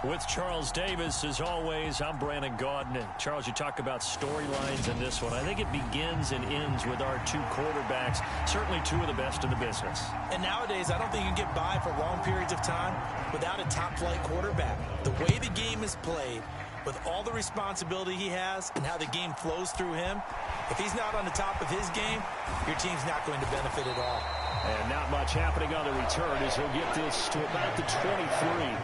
With Charles Davis, as always, I'm Brandon Gaudin. Charles, you talk about storylines in this one. I think it begins and ends with our two quarterbacks, certainly two of the best in the business. And nowadays, I don't think you can get by for long periods of time without a top-flight quarterback. The way the game is played, with all the responsibility he has and how the game flows through him, if he's not on the top of his game, your team's not going to benefit at all. And not much happening on the return as he'll get this to about the 23.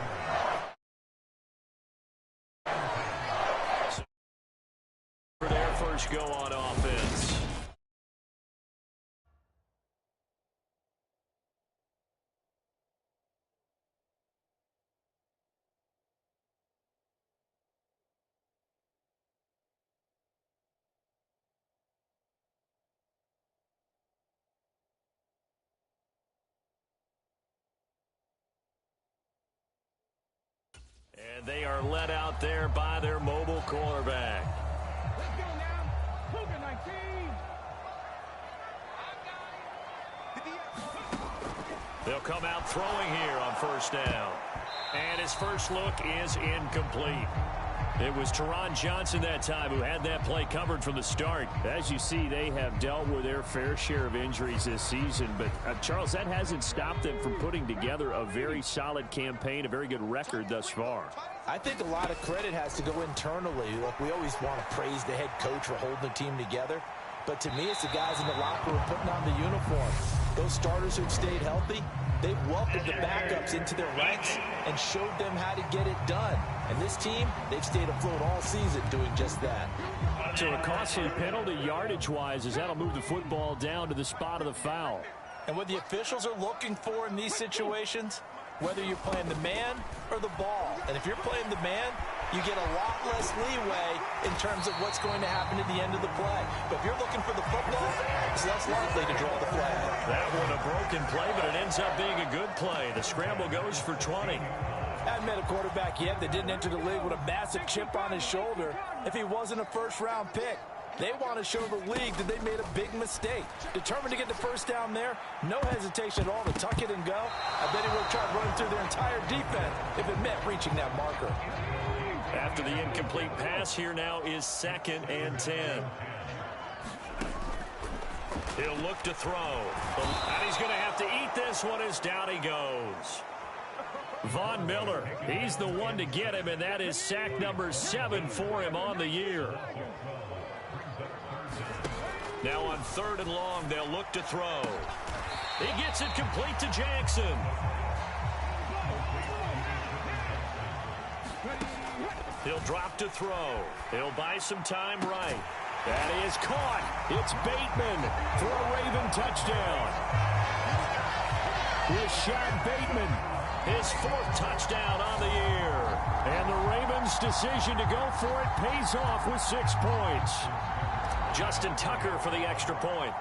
For their first go on offense. And they are led out there by their mobile quarterback. Let's go now. Cougar 19. They'll come out throwing here on first down. And his first look is incomplete. It was Teron Johnson that time who had that play covered from the start. As you see, they have dealt with their fair share of injuries this season. But, Charles, that hasn't stopped them from putting together a very solid campaign, a very good record thus far. I think a lot of credit has to go internally. Look, we always want to praise the head coach for holding the team together. But to me, it's the guys in the locker room putting on the uniform. Those starters who've stayed healthy, they've welcomed the backups into their ranks and showed them how to get it done. And this team, they've stayed afloat all season doing just that. So a costly penalty yardage-wise as that'll move the football down to the spot of the foul. And what the officials are looking for in these situations, whether you're playing the man or the ball. And if you're playing the man, you get a lot less leeway in terms of what's going to happen at the end of the play. But if you're looking for the football, it's less likely to draw the flag. That one a broken play, but it ends up being a good play. The scramble goes for 20. I haven't met a quarterback yet that didn't enter the league with a massive chip on his shoulder if he wasn't a first-round pick. They want to show the league that they made a big mistake. Determined to get the first down there, no hesitation at all to tuck it and go. I bet he would have tried running through their entire defense if it meant reaching that marker. After the incomplete pass, here now is 2nd and 10. He'll look to throw. And he's going to have to eat this one as down he goes. Von Miller, he's the one to get him, and that is sack number 7 for him on the year. Now on 3rd and long, they'll look to throw. He gets it complete to Jackson. He'll drop to throw. He'll buy some time right. That is caught. It's Bateman for a Raven touchdown. Rashad Bateman, his 4th touchdown on the year. And the Ravens' decision to go for it pays off with 6 points. Justin Tucker for the extra point.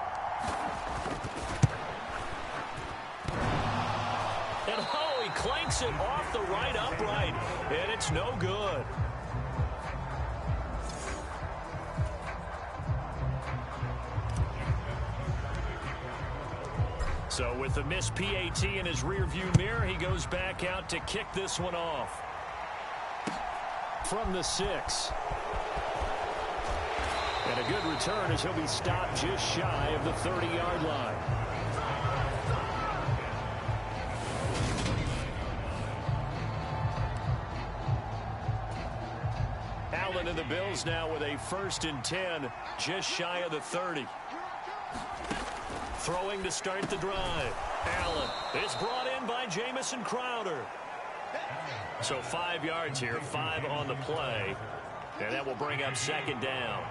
And oh, he clanks it off the right upright. And it's no good. So with the missed PAT in his rearview mirror, he goes back out to kick this one off. From the 6. And a good return as he'll be stopped just shy of the 30-yard line. Allen and the Bills now with a 1st and 10, just shy of the 30. Throwing to start the drive. Allen is brought in by Jamison Crowder. So 5 yards here, 5 on the play. And that will bring up 2nd down.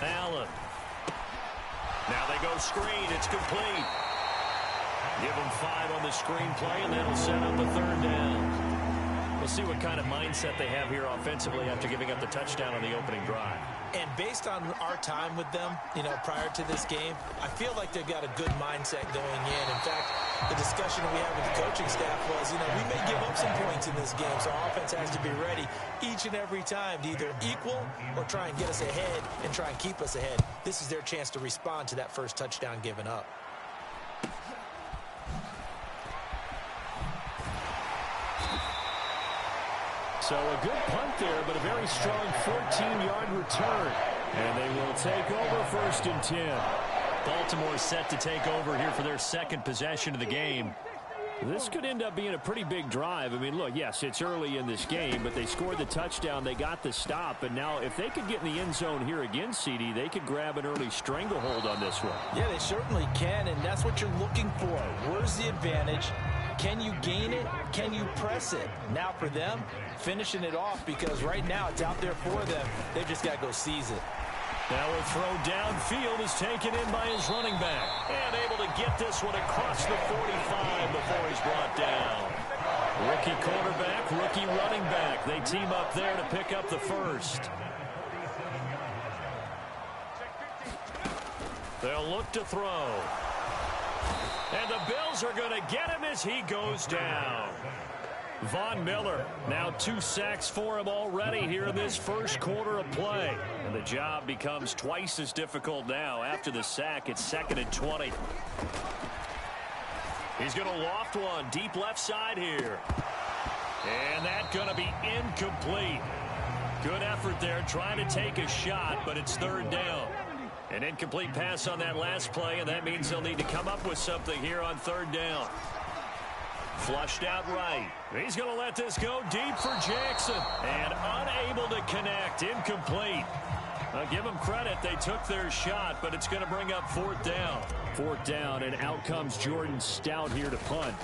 Allen. Now they go screen. It's complete. Give them 5 on the screen play, and that'll set up the 3rd down. We'll see what kind of mindset they have here offensively after giving up the touchdown on the opening drive. And based on our time with them, prior to this game, I feel like they've got a good mindset going in. In fact, the discussion that we had with the coaching staff was, we may give up some points in this game, so our offense has to be ready each and every time to either equal or try and get us ahead and try and keep us ahead. This is their chance to respond to that first touchdown given up. So a good punt there, but a very strong 14-yard return. And they will take over 1st and 10. Baltimore set to take over here for their second possession of the game. This could end up being a pretty big drive. I mean, look, yes, it's early in this game, but they scored the touchdown. They got the stop. And now if they could get in the end zone here again, CD, they could grab an early stranglehold on this one. Yeah, they certainly can, and that's what you're looking for. Where's the advantage? Can you gain it? Can you press it? Now for them, finishing it off, because right now it's out there for them. They've just got to go seize it. Now a throw downfield is taken in by his running back. And able to get this one across the 45 before he's brought down. Rookie quarterback, rookie running back. They team up there to pick up the first. They'll look to throw. And the Bills are going to get him as he goes down. Von Miller, now 2 sacks for him already here in this first quarter of play. And the job becomes twice as difficult now. After the sack, it's 2nd and 20. He's going to loft one deep left side here. And that's going to be incomplete. Good effort there trying to take a shot, but it's 3rd down. An incomplete pass on that last play, and that means they'll need to come up with something here on 3rd down. Flushed out right. He's going to let this go deep for Jackson. And unable to connect. Incomplete. I'll give them credit. They took their shot, but it's going to bring up 4th down. 4th down, and out comes Jordan Stout here to punt.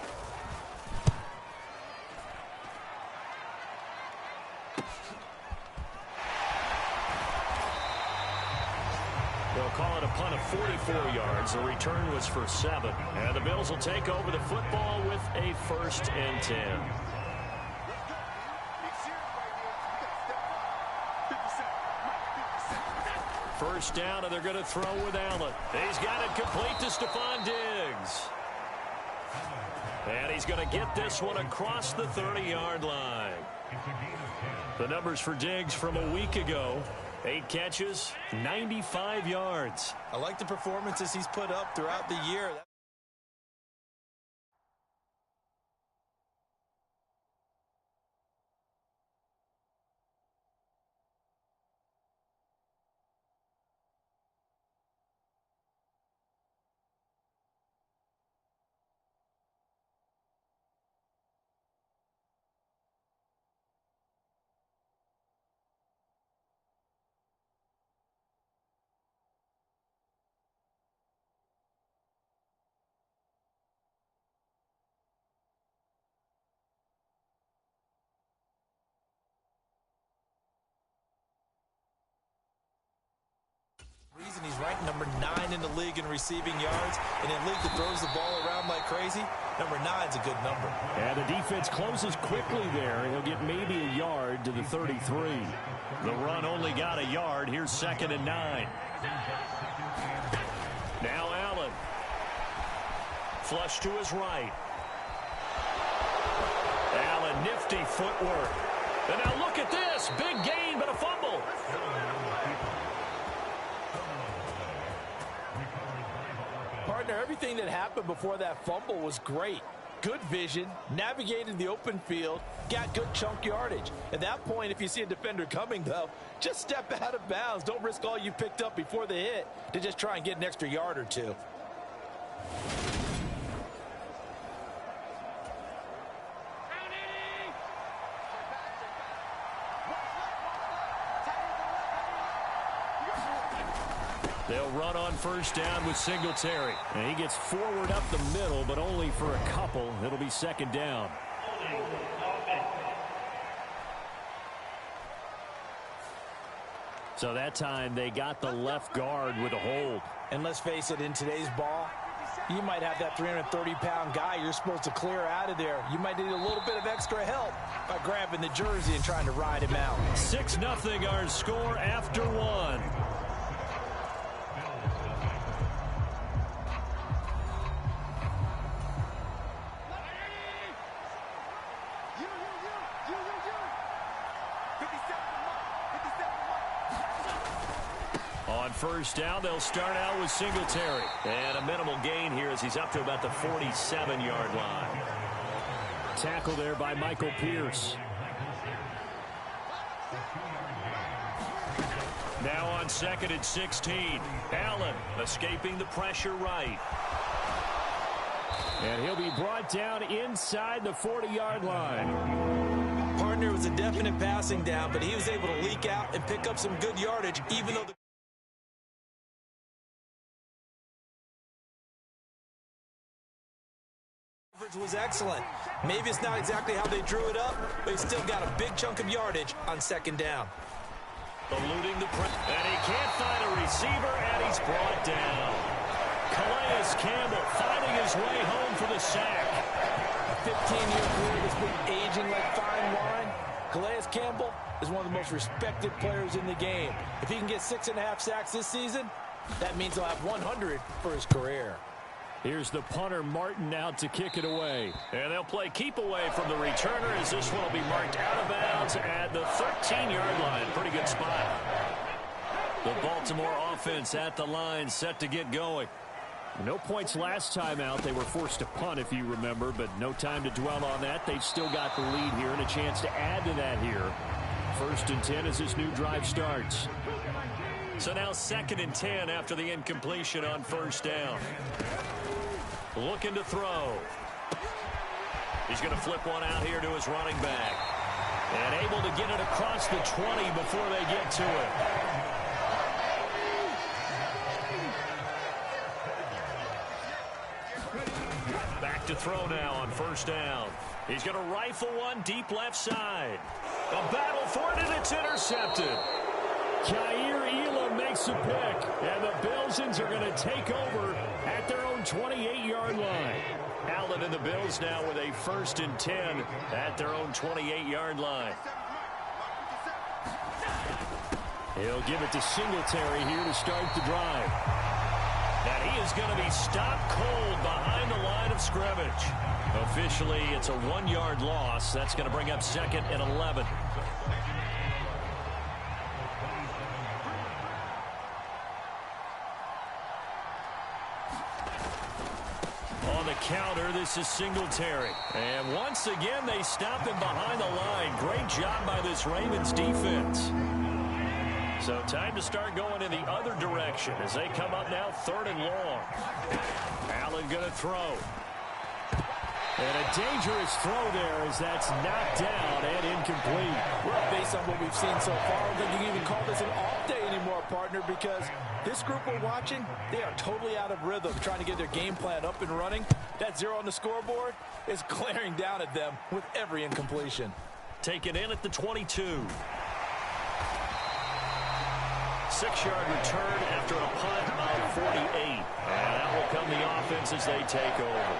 They'll call it a punt of 44 yards. The return was for 7. And the Bills will take over the football with a 1st and 10. First down, and they're going to throw with Allen. He's got it complete to Stephon Diggs. And he's going to get this one across the 30-yard line. The numbers for Diggs from a week ago. 8 catches, 95 yards. I like the performances he's put up throughout the year. He's ranked number 9 in the league in receiving yards. In a league that throws the ball around like crazy, number 9's a good number. And the defense closes quickly there. He'll get maybe a yard to the 33. The run only got a yard. Here's 2nd and 9. Now Allen. Flush to his right. Allen, nifty footwork. And now look at this. Big gain, but a fumble. Partner, everything that happened before that fumble was great. Good vision, navigated the open field, got good chunk yardage. At that point, if you see a defender coming, though, just step out of bounds. Don't risk all you picked up before the hit to just try and get an extra yard or 2. They'll run on first down with Singletary. And he gets forward up the middle, but only for a couple. It'll be 2nd down. So that time they got the left guard with a hold. And let's face it, in today's ball, you might have that 330-pound guy you're supposed to clear out of there. You might need a little bit of extra help by grabbing the jersey and trying to ride him out. 6-0 our score after 1. On first down, they'll start out with Singletary. And a minimal gain here as he's up to about the 47-yard line. Tackle there by Michael Pierce. Now on 2nd and 16. Allen escaping the pressure right. And he'll be brought down inside the 40-yard line. Partner, was a definite passing down, but he was able to leak out and pick up some good yardage, even though the coverage was excellent. Maybe it's not exactly how they drew it up, but he still got a big chunk of yardage on 2nd down. Eluding the press, and he can't find a receiver, and he's brought down. Calais Campbell finding his way home for the sack. A 15-year career that's been aging like fine wine. Calais Campbell is one of the most respected players in the game. If he can get 6.5 sacks this season, that means he'll have 100 for his career. Here's the punter, Martin, out to kick it away. And they'll play keep away from the returner as this one will be marked out of bounds at the 13-yard line. Pretty good spot. The Baltimore offense at the line, set to get going. No points last time out. They were forced to punt, if you remember, but no time to dwell on that. They've still got the lead here and a chance to add to that here. 1st and 10 as this new drive starts. So now 2nd and 10 after the incompletion on 1st down. Looking to throw. He's going to flip one out here to his running back. And able to get it across the 20 before they get to it. Back to throw now on 1st down. He's going to rifle one deep left side. A battle for it, and it's intercepted. Jair Elam makes a pick, and the Bilsons are going to take over at their own 28-yard line. Allen and the Bills now with a 1st and 10 at their own 28-yard line. He'll give it to Singletary here to start the drive. And he is going to be stopped cold behind the line of scrimmage. Officially, it's a 1-yard loss. That's going to bring up 2nd and 11. On the counter, this is Singletary. And once again, they stop him behind the line. Great job by this Ravens defense. So time to start going in the other direction as they come up now 3rd and long. Allen going to throw. And a dangerous throw there as that's knocked down and incomplete. Well, based on what we've seen so far, I don't think you can even call this an off day anymore, partner, because this group we're watching, they are totally out of rhythm, trying to get their game plan up and running. That 0 on the scoreboard is glaring down at them with every incompletion. Take it in at the 22. 6-yard return after a punt of 48. And that will come the offense as they take over.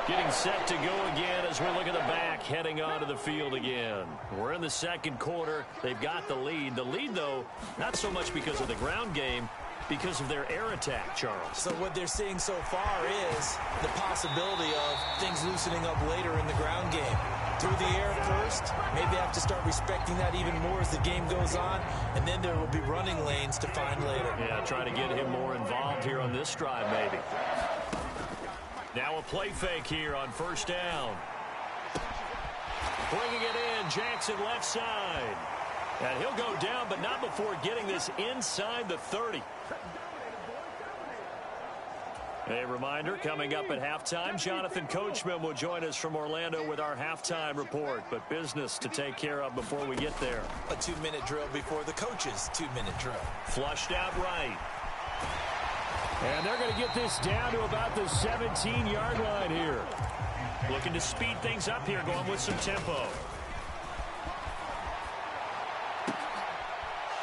Getting set to go again as we look at the back, heading onto the field again. We're in the 2nd quarter. They've got the lead. The lead, though, not so much because of the ground game, because of their air attack, Charles. So what they're seeing so far is the possibility of things loosening up later in the ground game. Through the air first, maybe have to start respecting that even more as the game goes on, and then there will be running lanes to find later. Yeah, try to get him more involved here on this drive, maybe. Now a play fake here on 1st down. Bringing it in, Jackson left side. And he'll go down, but not before getting this inside the 30. A reminder, coming up at halftime, Jonathan Coachman will join us from Orlando with our halftime report. But business to take care of before we get there. A 2-minute drill before the coach's 2-minute drill. Flushed out right. And they're going to get this down to about the 17-yard line here. Looking to speed things up here, going with some tempo.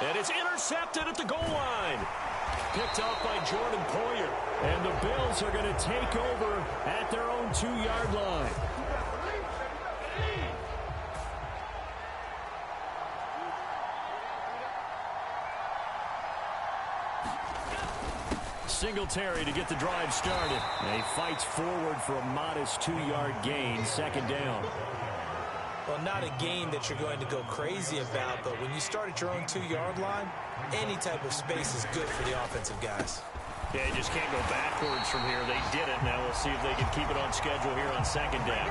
And it's intercepted at the goal line. Picked off by Jordan Poyer. And the Bills are going to take over at their own 2-yard line. Singletary to get the drive started. And he fights forward for a modest 2-yard gain, 2nd down. Well, not a gain that you're going to go crazy about, but when you start at your own 2-yard line, any type of space is good for the offensive guys. Yeah, you just can't go backwards from here. They did it. Now we'll see if they can keep it on schedule here on 2nd down.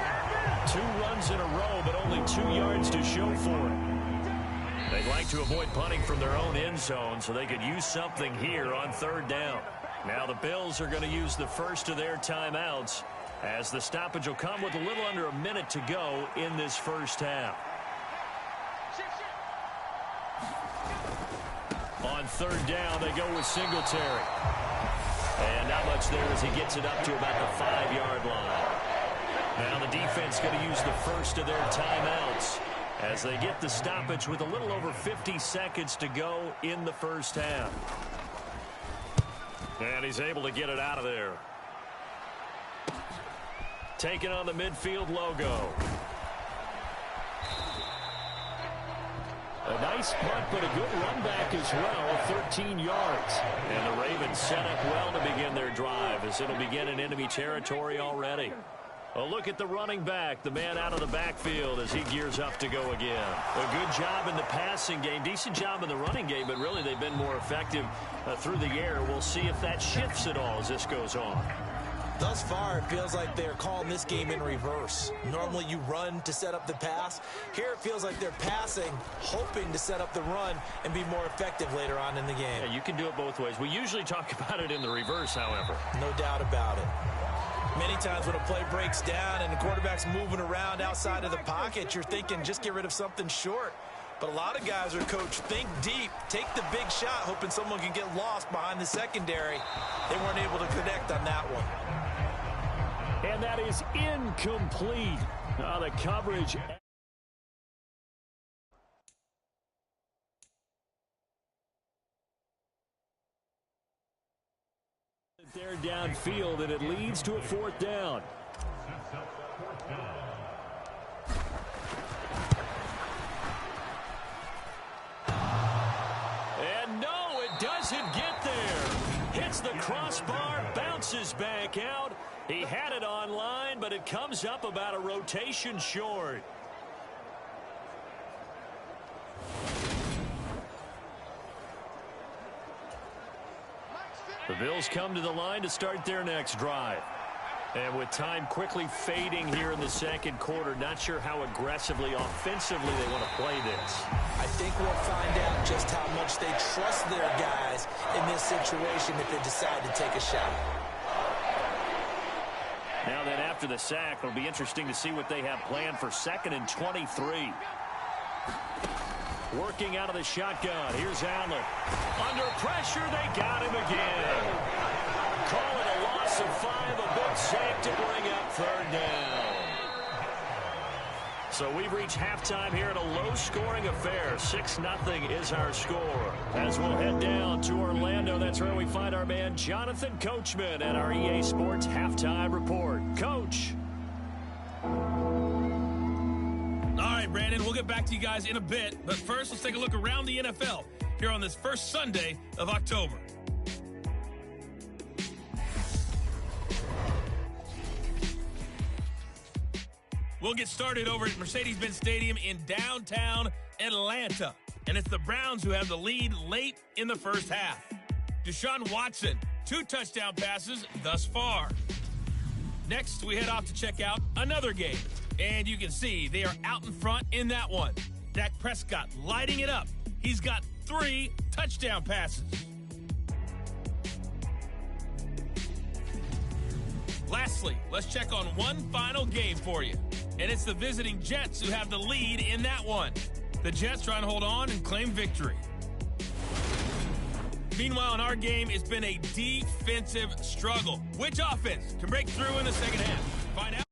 2 runs in a row, but only 2 yards to show for it. They They'd like to avoid punting from their own end zone so they could use something here on third down. Now the Bills are going to use the first of their timeouts as the stoppage will come with a little under a minute to go in this first half. On third down, they go with Singletary. And not much there as he gets it up to about the 5-yard line. Now the defense going to use the first of their timeouts as they get the stoppage with a little over 50 seconds to go in the first half. And he's able to get it out of there. Taking on the midfield logo. A nice punt, but a good run back as well, 13 yards. And the Ravens set up well to begin their drive as it'll begin in enemy territory already. A look at the running back, the man out of the backfield as he gears up to go again. A good job in the passing game, decent job in the running game, but really they've been more effective through the air. We'll see if that shifts at all as this goes on. Thus far, it feels like they're calling this game in reverse. Normally you run to set up the pass. Here it feels like they're passing, hoping to set up the run and be more effective later on in the game. Yeah, you can do it both ways. We usually talk about it in the reverse, however. No doubt about it. Many times when a play breaks down and the quarterback's moving around outside of the pocket, you're thinking just get rid of something short. But a lot of guys are coached, think deep, take the big shot, hoping someone can get lost behind the secondary. They weren't able to connect on that one. And that is incomplete. The coverage. There downfield, and it leads to a fourth down. And no, it doesn't get there. Hits the crossbar, bounces back out. He had it on line, but it comes up about a rotation short. The Bills come to the line to start their next drive. And with time quickly fading here in the second quarter, not sure how aggressively, offensively they want to play this. I think we'll find out just how much they trust their guys in this situation if they decide to take a shot. Now then, after the sack, it'll be interesting to see what they have planned for 2nd and 23. Working out of the shotgun. Here's Allen. Under pressure, they got him again. Call it a loss of 5, a big sack to bring up third down. So we've reached halftime here in a low-scoring affair. 6-0 is our score. As we'll head down to Orlando, that's where we find our man Jonathan Coachman at our EA Sports Halftime Report. Coach. All right, Brandon, we'll get back to you guys in a bit. But first, let's take a look around the NFL here on this first Sunday of October. We'll get started over at Mercedes-Benz Stadium in downtown Atlanta. And it's the Browns who have the lead late in the first half. Deshaun Watson, 2 touchdown passes thus far. Next, we head off to check out another game. And you can see they are out in front in that one. Dak Prescott lighting it up. He's got 3 touchdown passes. Lastly, let's check on one final game for you. And it's the visiting Jets who have the lead in that one. The Jets trying to hold on and claim victory. Meanwhile, in our game, it's been a defensive struggle. Which offense can break through in the second half? Find out.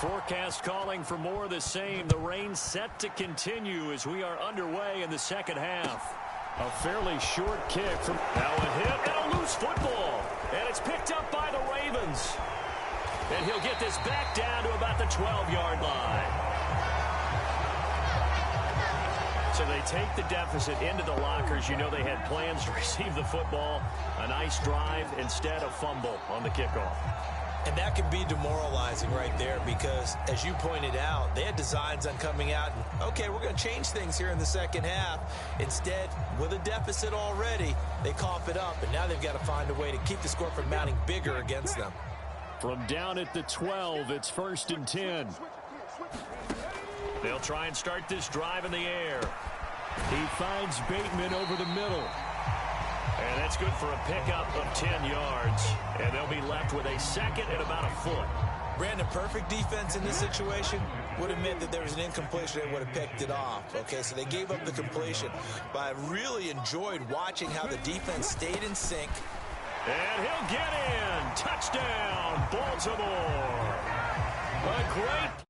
Forecast calling for more of the same. The rain set to continue as we are underway in the second half. A fairly short kick from now a hit and a loose football. And it's picked up by the Ravens. And he'll get this back down to about the 12-yard line. So they take the deficit into the lockers. You know they had plans to receive the football. A nice drive instead of fumble on the kickoff. And that can be demoralizing right there because, as you pointed out, they had designs on coming out and, okay, we're going to change things here in the second half. Instead, with a deficit already, they cough it up, and now they've got to find a way to keep the score from mounting bigger against them. From down at the 12, it's 1st and 10. They'll try and start this drive in the air. He finds Bateman over the middle. And that's good for a pickup of 10 yards. And they'll be left with a second and about a foot. Brandon, perfect defense in this situation would have meant that there was an incompletion. They would have picked it off. Okay, so they gave up the completion. But I really enjoyed watching how the defense stayed in sync. And he'll get in. Touchdown, Baltimore. A great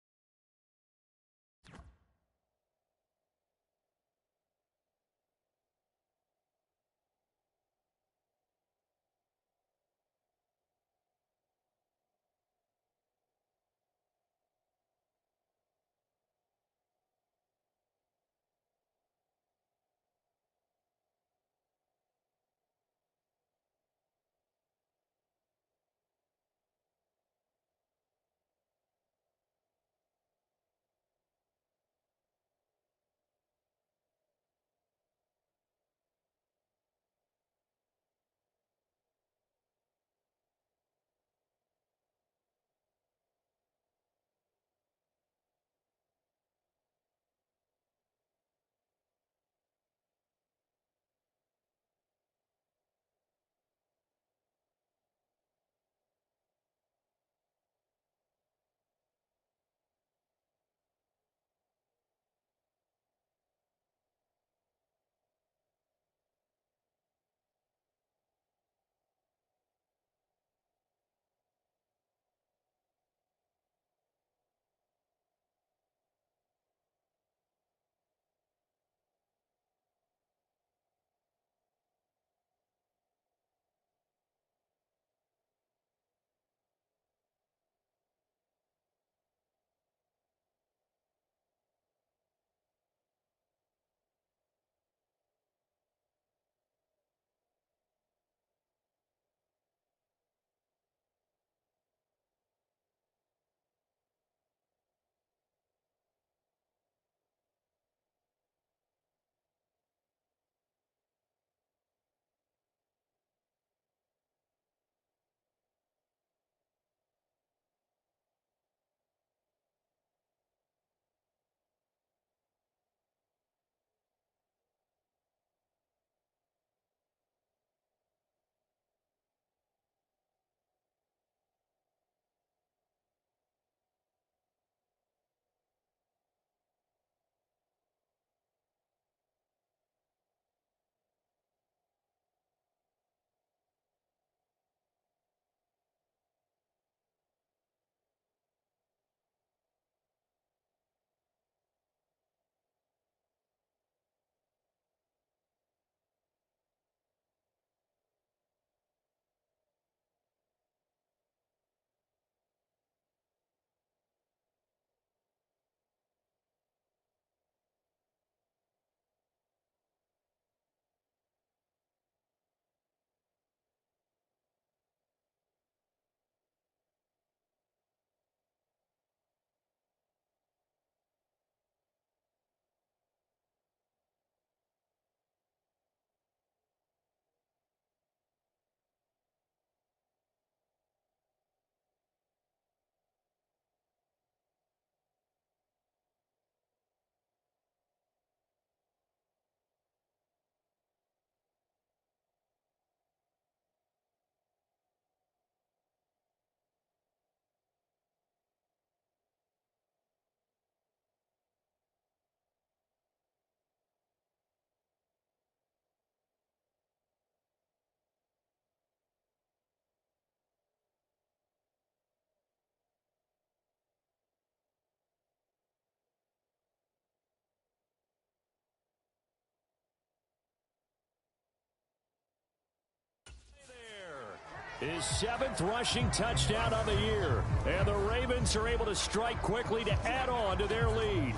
His 7th rushing touchdown on the year. And the Ravens are able to strike quickly to add on to their lead.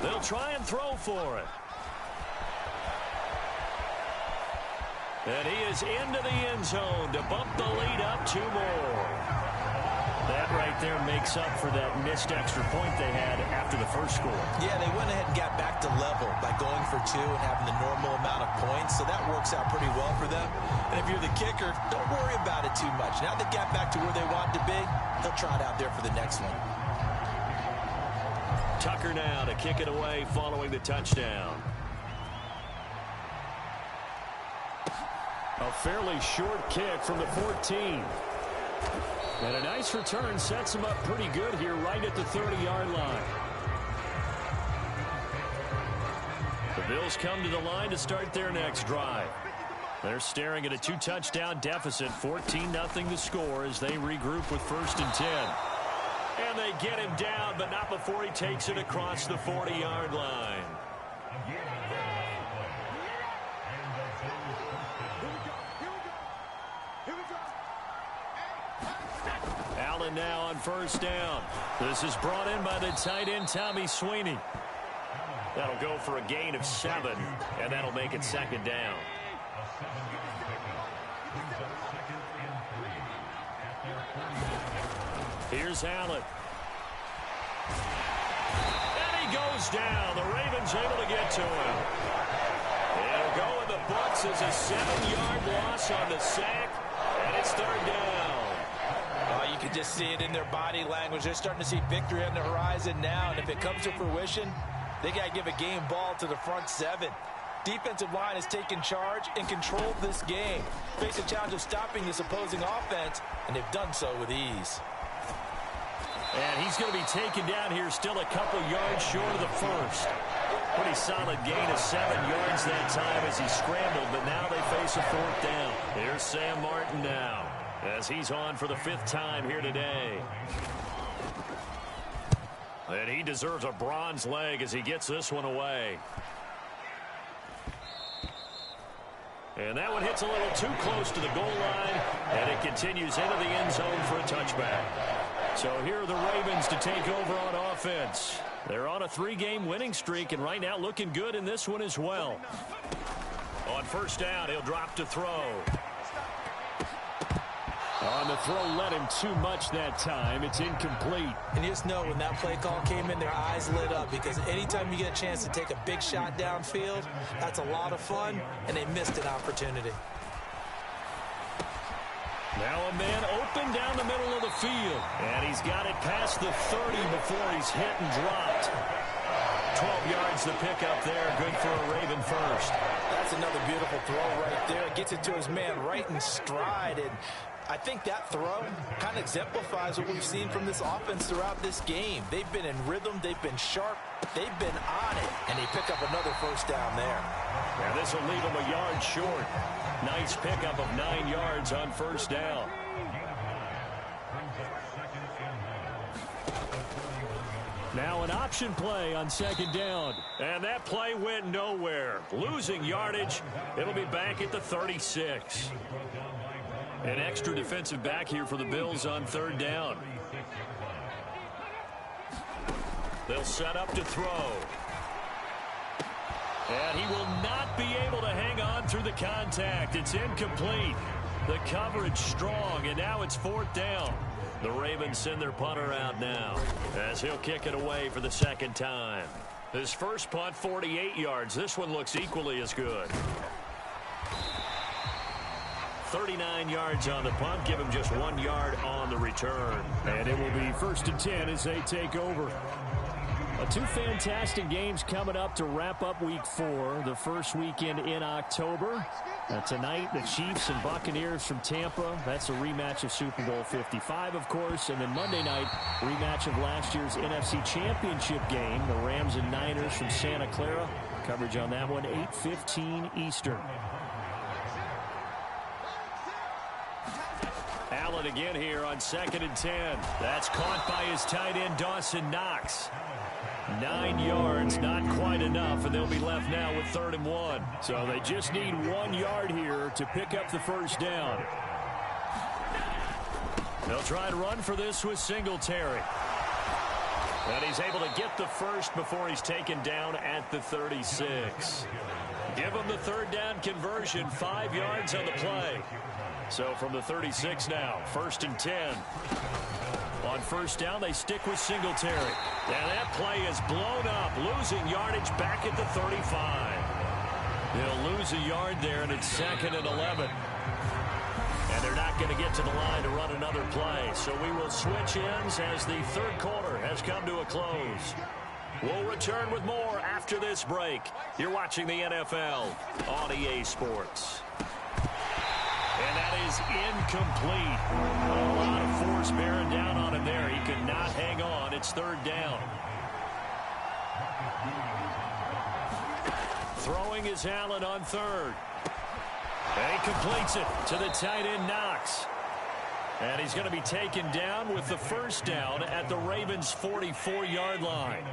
They'll try and throw for it. And he is into the end zone to bump the lead up 2 more. That right there makes up for that missed extra point they had after the first score. Yeah, they went ahead and got back to level by going for 2 and having the normal amount of points, so that works out pretty well for them. And if you're the kicker, don't worry about it too much. Now they got back to where they want to be, they'll try it out there for the next one. Tucker now to kick it away following the touchdown. A fairly short kick from the 14. And a nice return sets him up pretty good here right at the 30-yard line. The Bills come to the line to start their next drive. They're staring at a 2-touchdown deficit, 14-0 the score as they regroup with 1st and 10. And they get him down, but not before he takes it across the 40-yard line. Allen now on 1st down. This is brought in by the tight end, Tommy Sweeney. That'll go for a gain of 7, and that'll make it 2nd down. Here's Allen. And he goes down. The Ravens able to get to him. It'll go in the books as a 7-yard loss on the sack, and it's 3rd down. You can just see it in their body language. They're starting to see victory on the horizon now, and if it comes to fruition, they got to give a game ball to the front 7. Defensive line has taken charge and controlled this game. Face a challenge of stopping this opposing offense, and they've done so with ease. And he's going to be taken down here still a couple yards short of the first. Pretty solid gain of 7 yards that time as he scrambled, but now they face a 4th down. Here's Sam Martin now as he's on for the 5th time here today. And he deserves a bronze leg as he gets this one away. And that one hits a little too close to the goal line, and it continues into the end zone for a touchback. So here are the Ravens to take over on offense. They're on a 3-game winning streak, and right now looking good in this one as well. On 1st down, he'll drop to throw. On the throw, let him too much that time. It's incomplete. And you just know when that play call came in, their eyes lit up, because anytime you get a chance to take a big shot downfield, that's a lot of fun, and they missed an opportunity. Now a man open down the middle of the field. And he's got it past the 30 before he's hit and dropped. 12 yards to pick up there. Good for a Raven first. That's another beautiful throw right there. Gets it to his man right in stride. And I think that throw kind of exemplifies what we've seen from this offense throughout this game. They've been in rhythm. They've been sharp. They've been on it. And they pick up another 1st down there. Now this will leave him a yard short. Nice pickup of 9 yards on 1st down. Now an option play on 2nd down. And that play went nowhere. Losing yardage. It'll be back at the 36. An extra defensive back here for the Bills on 3rd down. They'll set up to throw. And he will not be able to hang on through the contact. It's incomplete. The coverage strong, and now it's 4th down. The Ravens send their punter out now as he'll kick it away for the 2nd time. His first punt, 48 yards. This one looks equally as good. 39 yards on the punt. Give him just 1 yard on the return. And it will be 1st and 10 as they take over. 2 fantastic games coming up to wrap up Week 4, the first weekend in October. Tonight, the Chiefs and Buccaneers from Tampa. That's a rematch of Super Bowl 55, of course. And then Monday night, rematch of last year's NFC Championship game, the Rams and Niners from Santa Clara. Coverage on that one, 8:15 Eastern. Allen Allen again here on 2nd and 10. That's caught by his tight end, Dawson Knox. 9 yards, not quite enough, and they'll be left now with 3rd and 1. So they just need 1 yard here to pick up the first down. They'll try and run for this with Singletary. And he's able to get the first before he's taken down at the 36. Give him the 3rd down conversion, 5 yards on the play. So from the 36 now, 1st and 10. On 1st down, they stick with Singletary. And that play is blown up, losing yardage back at the 35. They'll lose a yard there, and it's 2nd and 11. And they're not going to get to the line to run another play. So we will switch ends as the 3rd quarter has come to a close. We'll return with more after this break. You're watching the NFL on EA Sports. And that is incomplete. A lot of force bearing down on him there. He could not hang on. It's 3rd down. Throwing is Allen on 3rd. And he completes it to the tight end, Knox. And he's going to be taken down with the 1st down at the Ravens' 44-yard line.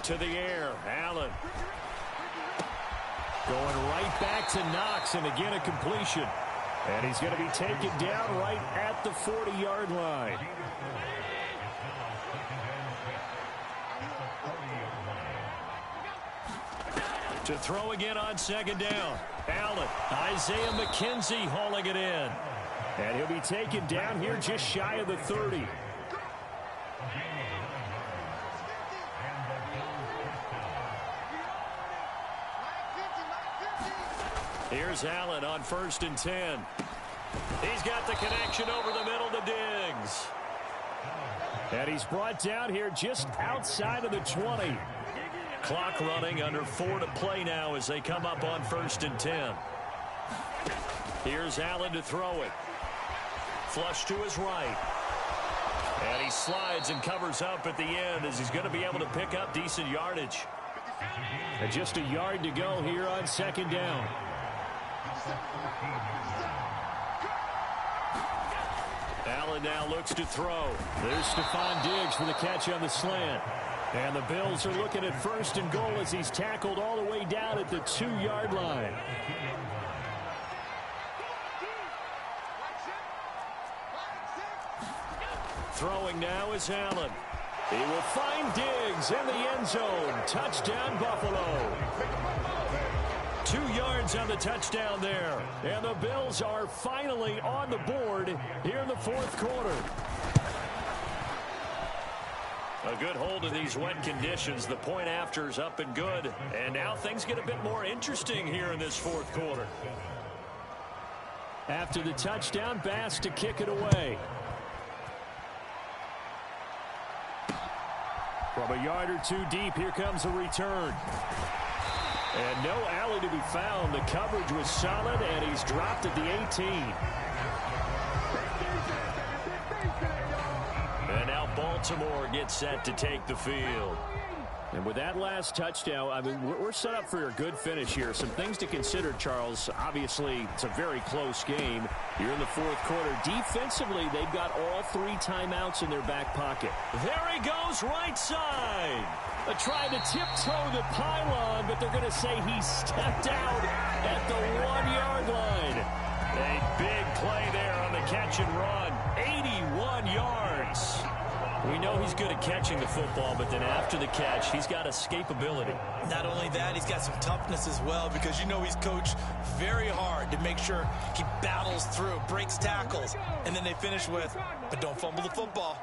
To the air, Allen. Going right back to Knox, and again a completion. And he's going to be taken down right at the 40-yard line. To throw again on 2nd down. Allen, Isaiah McKenzie hauling it in. And he'll be taken down here just shy of the 30. Here's Allen on 1st and 10. He's got the connection over the middle to Diggs. And he's brought down here just outside of the 20. Clock running, under 4 to play now as they come up on 1st and 10. Here's Allen to throw it. Flush to his right. And he slides and covers up at the end as he's going to be able to pick up decent yardage. And just a yard to go here on 2nd down. Allen now looks to throw. There's Stephon Diggs for the catch on the slant. And the Bills are looking at 1st and goal as he's tackled all the way down at the 2-yard line. Throwing now is Allen. He will find Diggs in the end zone. Touchdown, Buffalo. 2 yards on the touchdown there. And the Bills are finally on the board here in the 4th quarter. A good hold of these wet conditions. The point after is up and good. And now things get a bit more interesting here in this 4th quarter. After the touchdown, Bass to kick it away. From a yard or 2 deep, here comes a return. And no alley to be found. The coverage was solid, and he's dropped at the 18. And now Baltimore gets set to take the field. And with that last touchdown, I mean, we're set up for a good finish here. Some things to consider, Charles. Obviously, it's a very close game. You're in the 4th quarter. Defensively, they've got all 3 timeouts in their back pocket. There he goes, right side. Trying to tiptoe the pylon, but they're going to say he stepped out at the 1-yard line. A big play there on the catch and run. 81 yards. We know he's good at catching the football, but then after the catch, he's got escapability. Not only that, he's got some toughness as well, because you know he's coached very hard to make sure he battles through, breaks tackles, and then they finish with, but don't fumble the football.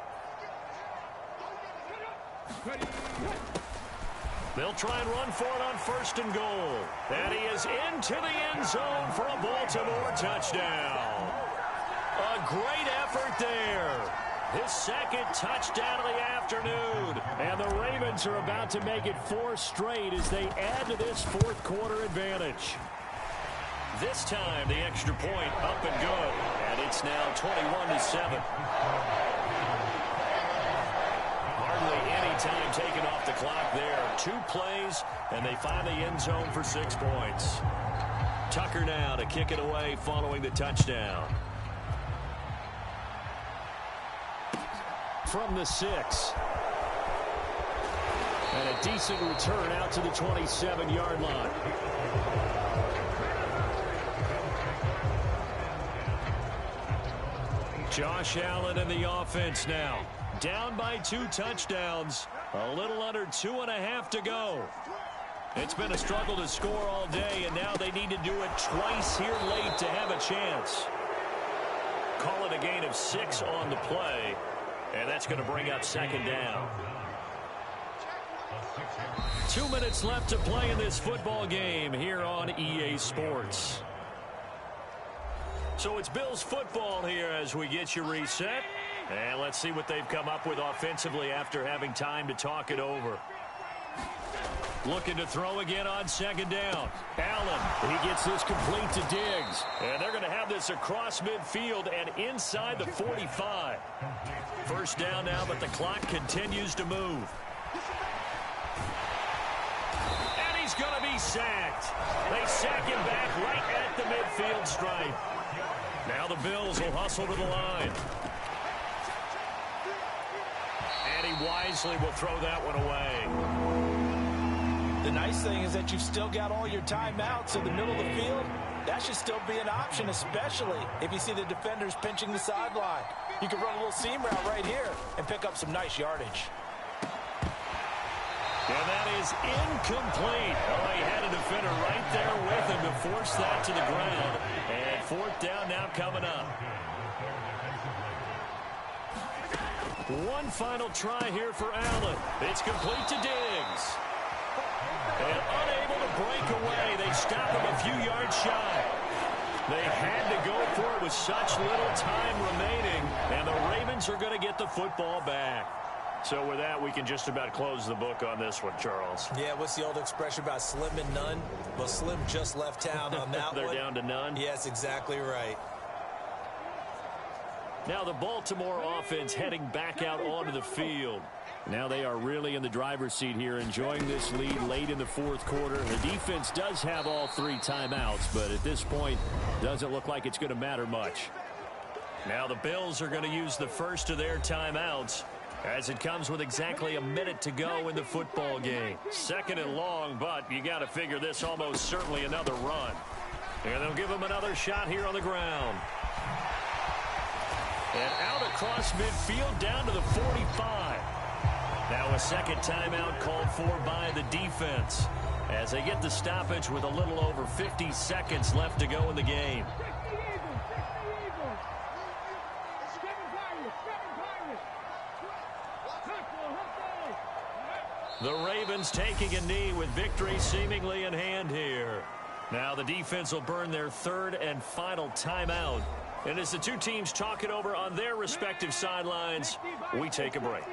They'll try and run for it on 1st and goal. And he is into the end zone for a Baltimore touchdown. A great effort there. His 2nd touchdown of the afternoon. And the Ravens are about to make it 4 straight as they add to this 4th quarter advantage. This time, the extra point up and good. And it's now 21-7. Hardly any time taken off the clock there. 2 plays, and they find the end zone for 6 points. Tucker now to kick it away following the touchdown. From the 6. And a decent return out to the 27-yard line. Josh Allen in the offense now. Down by 2 touchdowns. A little under 2.5 to go. It's been a struggle to score all day, and now they need to do it twice here late to have a chance. Call it a gain of 6 on the play, and that's going to bring up second down. 2 minutes left to play in this football game here on EA Sports. So it's Bills football here as we get you reset. And let's see what they've come up with offensively after having time to talk it over. Looking to throw again on second down. Allen, he gets this complete to Diggs. And they're going to have this across midfield and inside the 45. First down now, but the clock continues to move. And he's going to be sacked. They sack him back right at the midfield stripe. Now the Bills will hustle to the line. And he wisely will throw that one away. The nice thing is that you've still got all your timeouts in the middle of the field. That should still be an option, especially if you see the defenders pinching the sideline. You can run a little seam route right here and pick up some nice yardage. And that is incomplete. Oh, he had a defender right there with him to force that to the ground. And fourth down now coming up. One final try here for Allen. It's complete to Diggs. And unable to break away. They stop him a few yards shy. They had to go for it with such little time remaining. And the Ravens are going to get the football back. So with that, we can just about close the book on this one, Charles. Yeah, what's the old expression about slim and none? Well, Slim just left town on that They're one. down to none? Yes, exactly right. Now the Baltimore offense heading back out onto the field. Now they are really in the driver's seat here, enjoying this lead late in the fourth quarter. The defense does have all 3 timeouts, but at this point, doesn't look like it's going to matter much. Now the Bills are going to use the first of their timeouts, as it comes with exactly a minute to go in the football game. Second and long, but you got to figure this almost certainly another run. And they'll give him another shot here on the ground. And out across midfield down to the 45. Now a second timeout called for by the defense as they get the stoppage with a little over 50 seconds left to go in the game. The Ravens taking a knee with victory seemingly in hand here. Now the defense will burn their third and final timeout. And as the two teams talk it over on their respective sidelines, we take a break.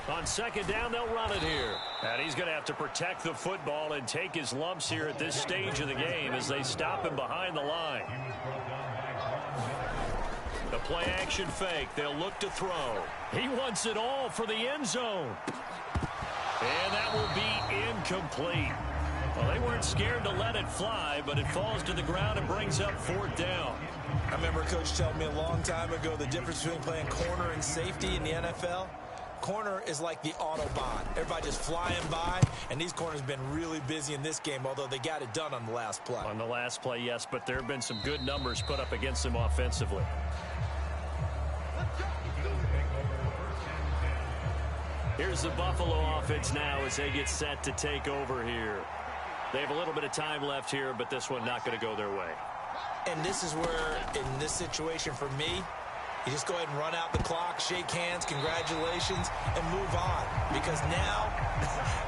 On second down, they'll run it here. And he's going to have to protect the football and take his lumps here at this stage of the game as they stop him behind the line. The play action fake. They'll look to throw. He wants it all for the end zone. And that will be incomplete. Well, they weren't scared to let it fly, but it falls to the ground and brings up fourth down. I remember Coach telling me a long time ago the difference between playing corner and safety in the NFL. Corner is like the Autobahn. Everybody just flying by, and these corners have been really busy in this game, although they got it done on the last play. On the last play, yes, but there have been some good numbers put up against them offensively. Here's the Buffalo offense now as they get set to take over here. They have a little bit of time left here, but this one not going to go their way. And this is where, in this situation for me, you just go ahead and run out the clock, shake hands, congratulations, and move on. Because now,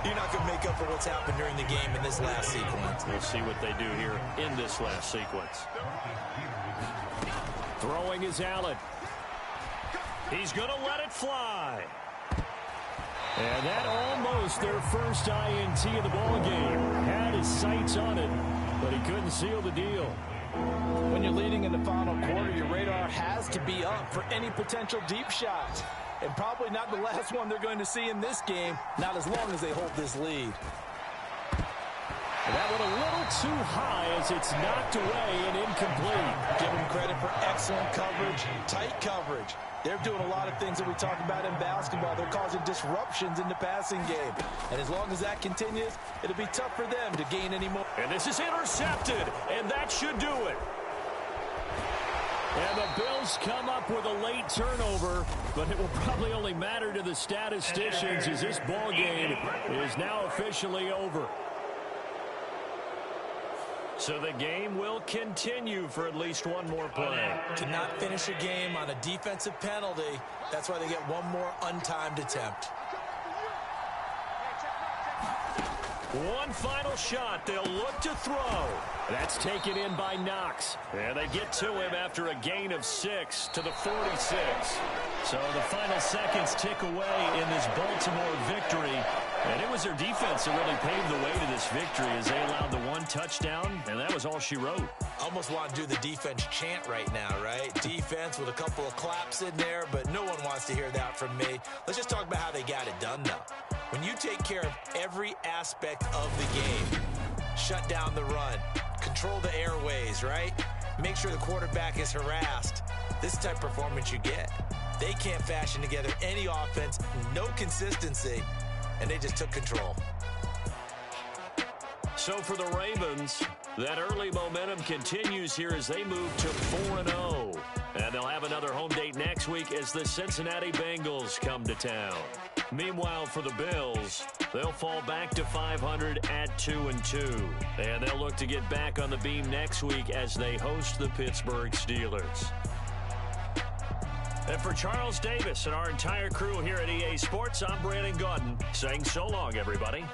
you're not going to make up for what's happened during the game in this last sequence. We'll see what they do here in this last sequence. Throwing is Allen. He's going to let it fly. And that almost their first INT of the ball game. Had his sights on it, but he couldn't seal the deal. When you're leading in the final quarter, your radar has to be up for any potential deep shot. and probably not the last one they're going to see in this game, not as long as they hold this lead. And that one a little too high as it's knocked away and incomplete. Give them credit for excellent coverage, tight coverage. They're doing a lot of things that we talk about in basketball. They're causing disruptions in the passing game. And as long as that continues, it'll be tough for them to gain any more. And this is intercepted, and that should do it. And the Bills come up with a late turnover, but it will probably only matter to the statisticians as this ball game is now officially over. So the game will continue for at least one more play. Cannot finish a game on a defensive penalty. That's why they get one more untimed attempt. One final shot. They'll look to throw. That's taken in by Knox. And they get to him after a gain of 6 to the 46. So the final seconds tick away in this Baltimore victory. And it was their defense that really paved the way to this victory as they allowed the one touchdown, and that was all she wrote. Almost want to do the defense chant right now, right? Defense with a couple of claps in there, but no one wants to hear that from me. Let's just talk about how they got it done, though. When you take care of every aspect of the game, shut down the run, control the airways, right? Make sure the quarterback is harassed. This type of performance you get. They can't fashion together any offense, no consistency, and they just took control. So for the Ravens, that early momentum continues here as they move to 4-0. And they'll have another home date next week as the Cincinnati Bengals come to town. Meanwhile, for the Bills, they'll fall back to 500 at 2-2. And they'll look to get back on the beam next week as they host the Pittsburgh Steelers. And for Charles Davis and our entire crew here at EA Sports, I'm Brandon Gaudin saying so long, everybody.